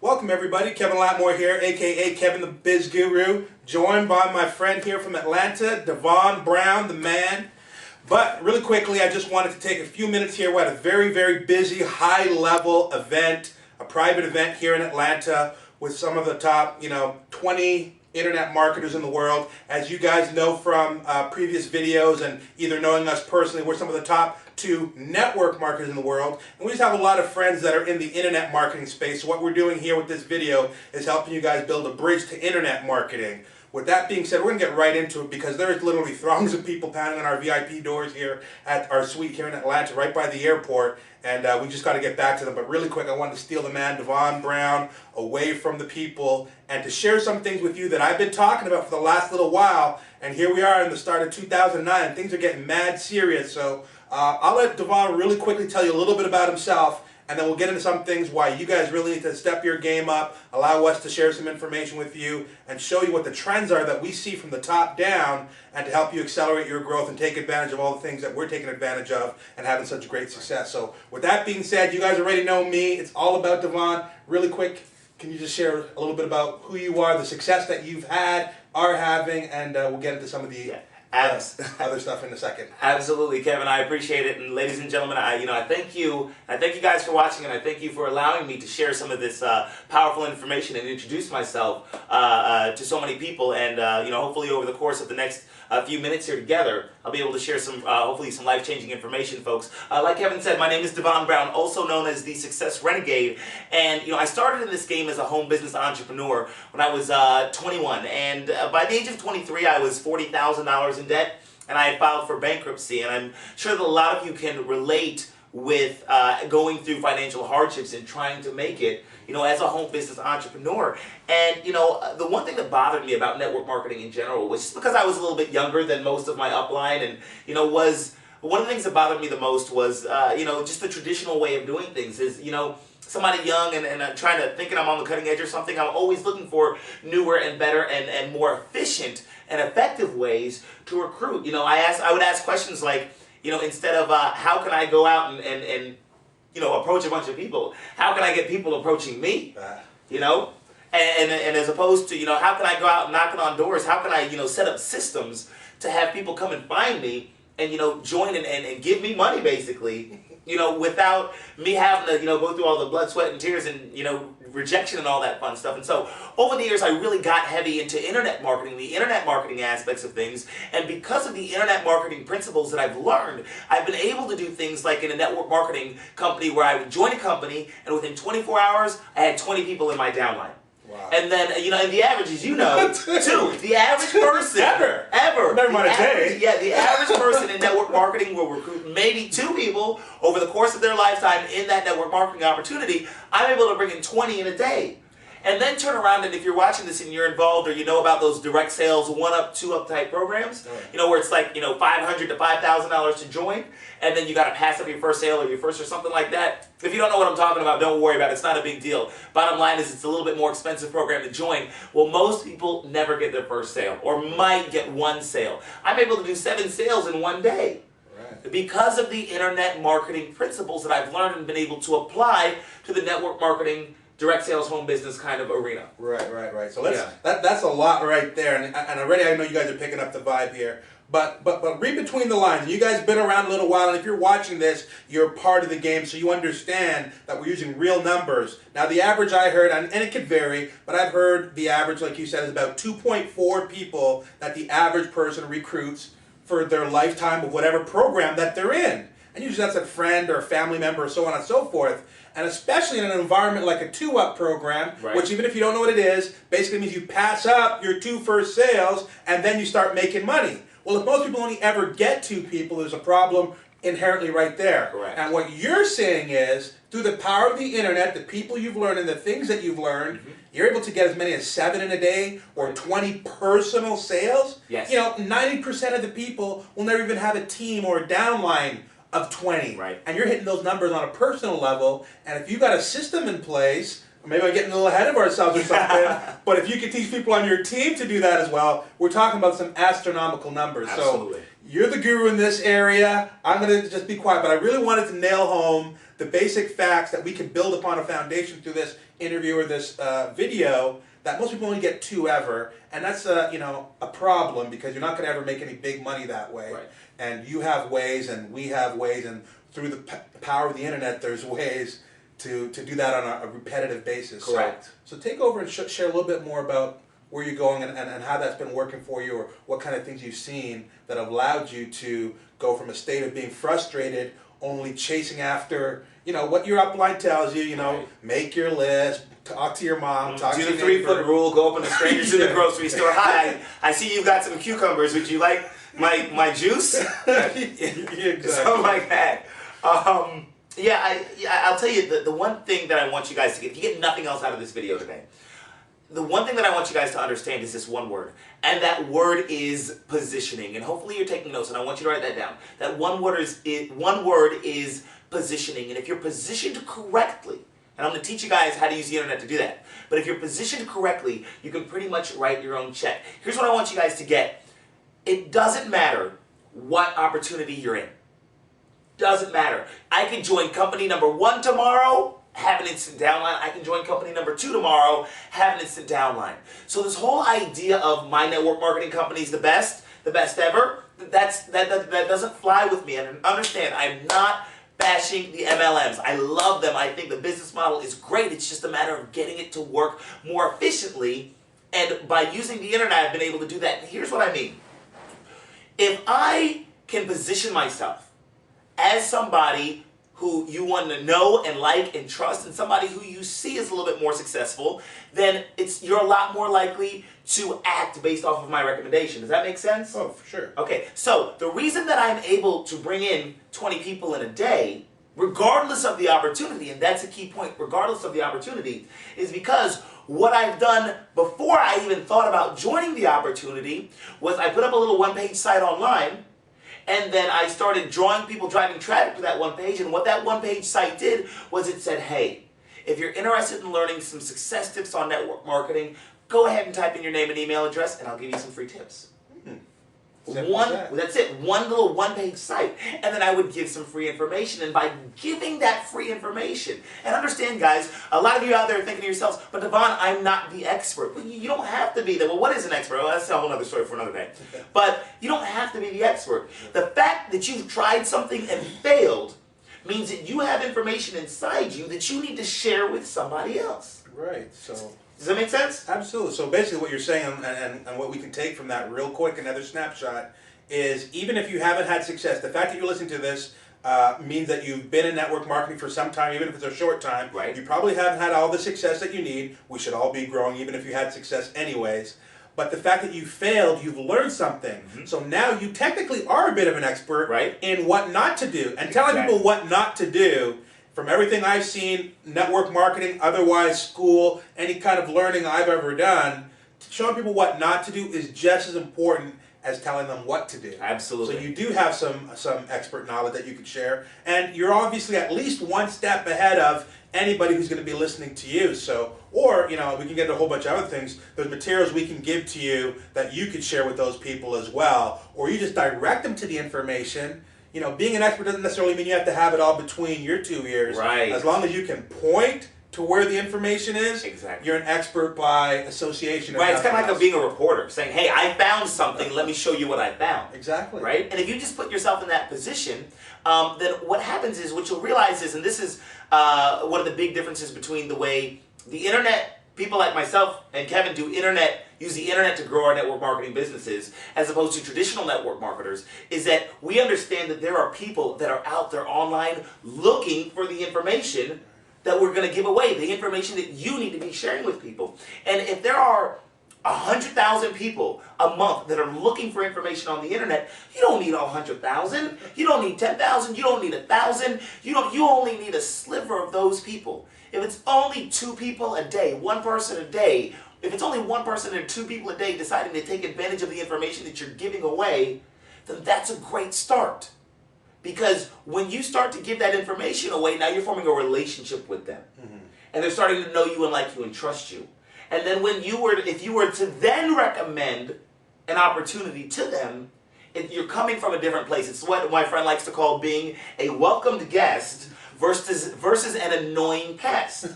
Welcome everybody, Kevin Latmore here, aka Kevin the Biz Guru, joined by my friend here from Atlanta, Devon Brown, the man. But really quickly, I just wanted to take a few minutes here. We had a very, very busy, high-level event, a private event here in Atlanta with some of the top, 20 internet marketers in the world. As you guys know from previous videos and either knowing us personally, we're some of the top 2 network marketers in the world. And we just have a lot of friends that are in the internet marketing space. So what we're doing here with this video is helping you guys build a bridge to internet marketing. With that being said, we're going to get right into it because there's literally throngs of people pounding on our VIP doors here at our suite here in Atlanta, right by the airport, and we just got to get back to them. But really quick, I wanted to steal the man, Devon Brown, away from the people and to share some things with you that I've been talking about for the last little while. And here we are in the start of 2009, and things are getting mad serious. So I'll let Devon really quickly tell you a little bit about himself, and then we'll get into some things why you guys really need to step your game up, allow us to share some information with you, and show you what the trends are that we see from the top down, and to help you accelerate your growth and take advantage of all the things that we're taking advantage of and having such great success. So with that being said, you guys already know me. It's all about Devon. Really quick, can you just share a little bit about who you are, the success that you've had, are having, and we'll get into some of the other stuff in a second. Absolutely, Kevin. I appreciate it. And ladies and gentlemen, I thank you. I thank you guys for watching, and I thank you for allowing me to share some of this powerful information and introduce myself to so many people. And hopefully over the course of the next few minutes here together, I'll be able to share some, hopefully some life-changing information, folks. Like Kevin said, my name is Devon Brown, also known as the Success Renegade. And I started in this game as a home business entrepreneur when I was 21. And by the age of 23, I was $40,000 in debt, and I had filed for bankruptcy. And I'm sure that a lot of you can relate with going through financial hardships and trying to make it, as a home business entrepreneur. And, the one thing that bothered me about network marketing in general was just because I was a little bit younger than most of my upline, and, was one of the things that bothered me the most was, just the traditional way of doing things is, somebody young and I'm thinking I'm on the cutting edge or something. I'm always looking for newer and better and more efficient and effective ways to recruit. I would ask questions like, instead of how can I go out and approach a bunch of people, how can I get people approaching me? And as opposed to, how can I go out knocking on doors? How can I, set up systems to have people come and find me and, join and give me money, basically, without me having to, go through all the blood, sweat, and tears and, rejection and all that fun stuff. And so over the years, I really got heavy into internet marketing, the internet marketing aspects of things. And because of the internet marketing principles that I've learned, I've been able to do things like in a network marketing company where I would join a company and within 24 hours, I had 20 people in my downline. Wow. And then, and the average, as you know, 2. The average person ever. Never mind a day. Yeah, the average person in network marketing will recruit maybe 2 people over the course of their lifetime in that network marketing opportunity. I'm able to bring in 20 in a day. And then turn around, and if you're watching this and you're involved or you know about those direct sales 1-up, 2-up type programs, where it's like, $500 to $5,000 to join, and then you got to pass up your first sale or your first or something like that. If you don't know what I'm talking about, don't worry about it. It's not a big deal. Bottom line is it's a little bit more expensive program to join. Well, most people never get their first sale or might get 1 sale. I'm able to do 7 sales in 1 day. Because of the internet marketing principles that I've learned and been able to apply to the network marketing direct sales home business kind of arena. Right. So that's a lot right there, and already I know you guys are picking up the vibe here. But read between the lines. You guys have been around a little while, and if you're watching this, you're part of the game, so you understand that we're using real numbers. Now, the average I heard, and it could vary, but I've heard the average, like you said, is about 2.4 people that the average person recruits for their lifetime of whatever program that they're in. And usually that's a friend or a family member or so on and so forth. And especially in an environment like a 2-up program, which even if you don't know what it is, basically means you pass up your 2 first sales and then you start making money. Well, if most people only ever get 2 people, there's a problem inherently right there. And what you're saying is, through the power of the internet, the people you've learned and the things that you've learned, you're able to get as many as 7 in a day or 20 personal sales. Yes. 90% of the people will never even have a team or a downline of 20. And you're hitting those numbers on a personal level, and if you've got a system in place, maybe I'm getting a little ahead of ourselves or something, but if you could teach people on your team to do that as well, we're talking about some astronomical numbers. Absolutely. So you're the guru in this area. I'm going to just be quiet, but I really wanted to nail home the basic facts that we can build upon a foundation through this. interview or this video that most people only get 2 ever, and that's a problem because you're not going to ever make any big money that way. Right. And you have ways, and we have ways, and through the power of the internet, there's ways to do that on a repetitive basis. Correct. So take over and share a little bit more about where you're going and how that's been working for you, or what kind of things you've seen that have allowed you to go from a state of being frustrated, only chasing after, what your upline tells you, Right. make your list, talk to your mom, talk to do your the 3-foot neighbor. rule, go up on the strangers in the Yeah. grocery store. Hi, I see you've got some cucumbers. Would you like my juice? Exactly. Something like that. I'll tell you, the one thing that I want you guys to get, if you get nothing else out of this video today, the one thing that I want you guys to understand is this one word. And that word is positioning. And hopefully you're taking notes, and I want you to write that down. That one word is positioning. And if you're positioned correctly, and I'm going to teach you guys how to use the internet to do that. But if you're positioned correctly, you can pretty much write your own check. Here's what I want you guys to get. It doesn't matter what opportunity you're in. Doesn't matter. I could join company number 1 tomorrow, have an instant downline. I can join company number 2 tomorrow, have an instant downline. So this whole idea of my network marketing company is the best ever, that doesn't fly with me. And understand, I'm not bashing the MLMs. I love them. I think the business model is great. It's just a matter of getting it to work more efficiently. And by using the internet, I've been able to do that. And here's what I mean. If I can position myself as somebody who you want to know and like and trust, and somebody who you see is a little bit more successful, then you're a lot more likely to act based off of my recommendation. Does that make sense? Oh, for sure. Okay, so the reason that I'm able to bring in 20 people in a day, regardless of the opportunity, and that's a key point, regardless of the opportunity, is because what I've done before I even thought about joining the opportunity was I put up a little one-page site online, and then I started drawing people, driving traffic to that one page, and what that one-page site did was it said, hey, if you're interested in learning some success tips on network marketing, go ahead and type in your name and email address, and I'll give you some free tips. That's it, one little one-page site. And then I would give some free information, and by giving that free information, and understand guys, a lot of you out there are thinking to yourselves, but Devon, I'm not the expert. Well, you don't have to be that. Well, what is an expert? Well, that's a whole other story for another day. But you don't have to be the expert. The fact that you've tried something and failed means that you have information inside you that you need to share with somebody else. Right, so... Does that make sense? Absolutely. So basically what you're saying, and what we can take from that real quick, another snapshot, is even if you haven't had success, the fact that you're listening to this means that you've been in network marketing for some time, even if it's a short time. Right. You probably haven't had all the success that you need. We should all be growing, even if you had success anyways. But the fact that you failed, you've learned something. Mm-hmm. So now you technically are a bit of an expert in what not to do. And telling people what not to do, from everything I've seen, network marketing, otherwise school, any kind of learning I've ever done, showing people what not to do is just as important as telling them what to do. Absolutely. So you do have some expert knowledge that you could share, and you're obviously at least one step ahead of anybody who's going to be listening to you. So, or we can get into a whole bunch of other things. There's materials we can give to you that you could share with those people as well, or you just direct them to the information. Being an expert doesn't necessarily mean you have to have it all between your 2 ears. Right. As long as you can point to where the information is, exactly, you're an expert by association. Right, it's kind of like being a reporter, saying, hey, I found something, let me show you what I found. Exactly. Right? And if you just put yourself in that position, then what happens is, what you'll realize is, and this is one of the big differences between the way the internet, people like myself and Kevin use the internet to grow our network marketing businesses, as opposed to traditional network marketers, is that we understand that there are people that are out there online looking for the information that we're going to give away, the information that you need to be sharing with people. And if there are 100,000 people a month that are looking for information on the internet, you don't need all 100,000. You don't need 10,000. You don't need 1,000. You only need a sliver of those people. If it's only 2 people a day, 1 person a day, if it's only 1 person and 2 people a day deciding to take advantage of the information that you're giving away, then that's a great start. Because when you start to give that information away, now you're forming a relationship with them. Mm-hmm. And they're starting to know you and like you and trust you. And then if you were to then recommend an opportunity to them, you're coming from a different place. It's what my friend likes to call being a welcomed guest versus an annoying pest.